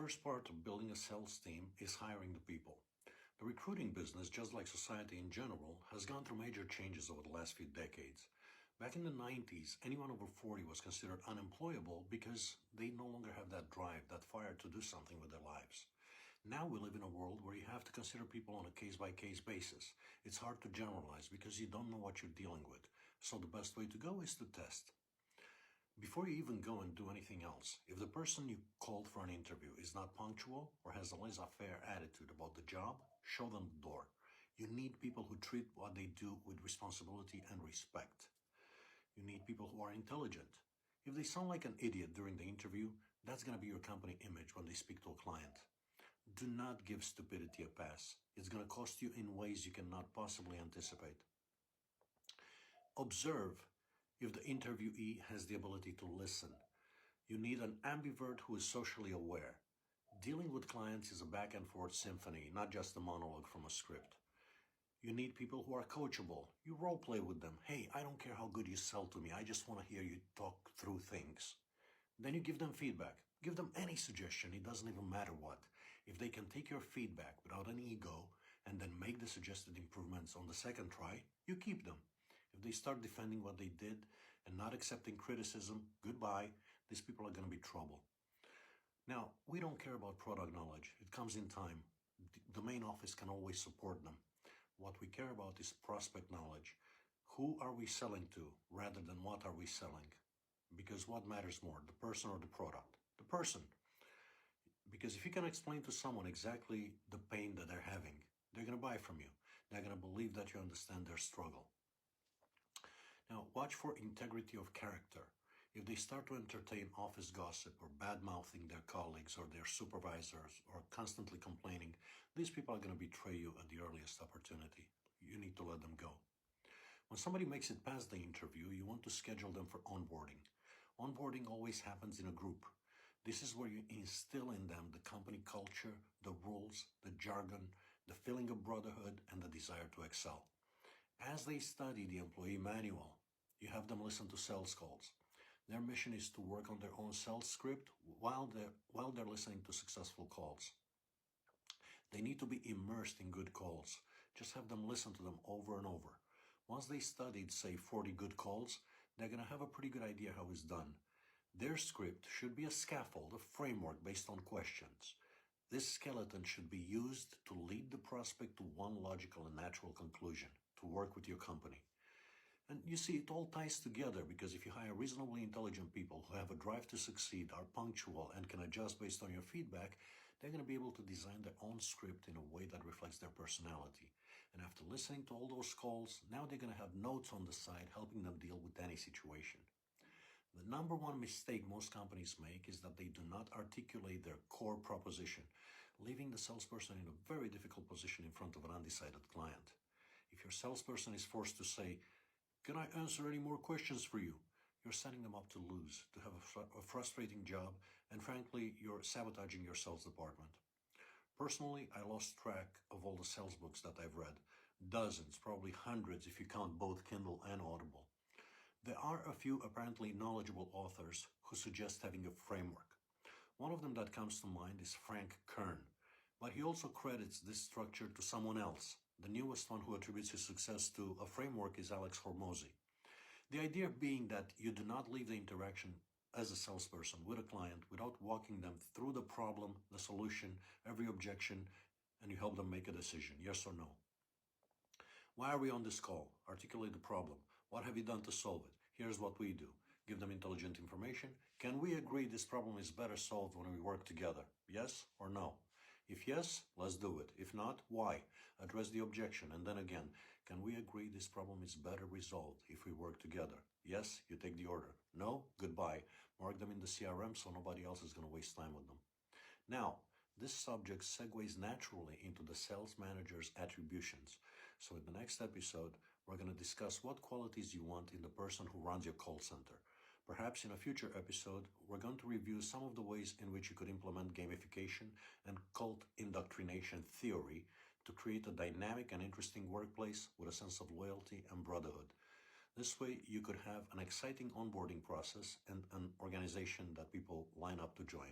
first part of building a sales team is hiring the people. The recruiting business, just like society in general, has gone through major changes over the last few decades. Back in the 90s, anyone over 40 was considered unemployable because they no longer have that drive, that fire to do something with their lives. Now we live in a world where you have to consider people on a case-by-case basis. It's hard to generalize because you don't know what you're dealing with. So the best way to go is to test. Before you even go and do anything else, if the person you called for an interview is not punctual or has a laissez-faire attitude about the job, show them the door. You need people who treat what they do with responsibility and respect. You need people who are intelligent. If they sound like an idiot during the interview, that's going to be your company image when they speak to a client. Do not give stupidity a pass. It's going to cost you in ways you cannot possibly anticipate. Observe if the interviewee has the ability to listen. You need an ambivert who is socially aware. Dealing with clients is a back and forth symphony, not just a monologue from a script. You need people who are coachable. You role play with them. Hey, I don't care how good you sell to me. I just want to hear you talk through things. Then you give them feedback. Give them any suggestion. It doesn't even matter what. If they can take your feedback without any ego and then make the suggested improvements on the second try, you keep them. If they start defending what they did and not accepting criticism, goodbye. These people are going to be trouble. Now, we don't care about product knowledge. It comes in time. The main office can always support them. What we care about is prospect knowledge. Who are we selling to rather than what are we selling? Because what matters more, the person or the product? The person. Because if you can explain to someone exactly the pain that they're having, they're going to buy from you. They're going to believe that you understand their struggle. Now, watch for integrity of character. If they start to entertain office gossip or bad-mouthing their colleagues or their supervisors or constantly complaining, these people are going to betray you at the earliest opportunity. You need to let them go. When somebody makes it past the interview, you want to schedule them for onboarding. Onboarding always happens in a group. This is where you instill in them the company culture, the rules, the jargon, the feeling of brotherhood, and the desire to excel. As they study the employee manual, you have them listen to sales calls. Their mission is to work on their own sales script while they're listening to successful calls. They need to be immersed in good calls. Just have them listen to them over and over. Once they studied, say, 40 good calls, they're going to have a pretty good idea how it's done. Their script should be a scaffold, a framework based on questions. This skeleton should be used to lead the prospect to one logical and natural conclusion, to work with your company. And you see, it all ties together because if you hire reasonably intelligent people who have a drive to succeed, are punctual, and can adjust based on your feedback, they're going to be able to design their own script in a way that reflects their personality. And after listening to all those calls, now they're going to have notes on the side helping them deal with any situation. The number one mistake most companies make is that they do not articulate their core proposition, leaving the salesperson in a very difficult position in front of an undecided client. If your salesperson is forced to say, "Can I answer any more questions for you?" you're setting them up to lose, to have a frustrating job, and frankly, you're sabotaging your sales department. Personally, I lost track of all the sales books that I've read. Dozens, probably hundreds if you count both Kindle and Audible. There are a few apparently knowledgeable authors who suggest having a framework. One of them that comes to mind is Frank Kern, but he also credits this structure to someone else. The newest one who attributes his success to a framework is Alex Hormozy. The idea being that you do not leave the interaction as a salesperson with a client without walking them through the problem, the solution, every objection, and you help them make a decision, yes or no. Why are we on this call? Articulate the problem. What have you done to solve it? Here's what we do. Give them intelligent information. Can we agree this problem is better solved when we work together? Yes or no? If yes, let's do it. If not, why? Address the objection. And then again, can we agree this problem is better resolved if we work together? Yes, you take the order. No, goodbye. Mark them in the CRM so nobody else is going to waste time with them. Now, this subject segues naturally into the sales manager's attributions. So in the next episode, we're going to discuss what qualities you want in the person who runs your call center. Perhaps in a future episode, we're going to review some of the ways in which you could implement gamification and cult indoctrination theory to create a dynamic and interesting workplace with a sense of loyalty and brotherhood. This way, you could have an exciting onboarding process and an organization that people line up to join.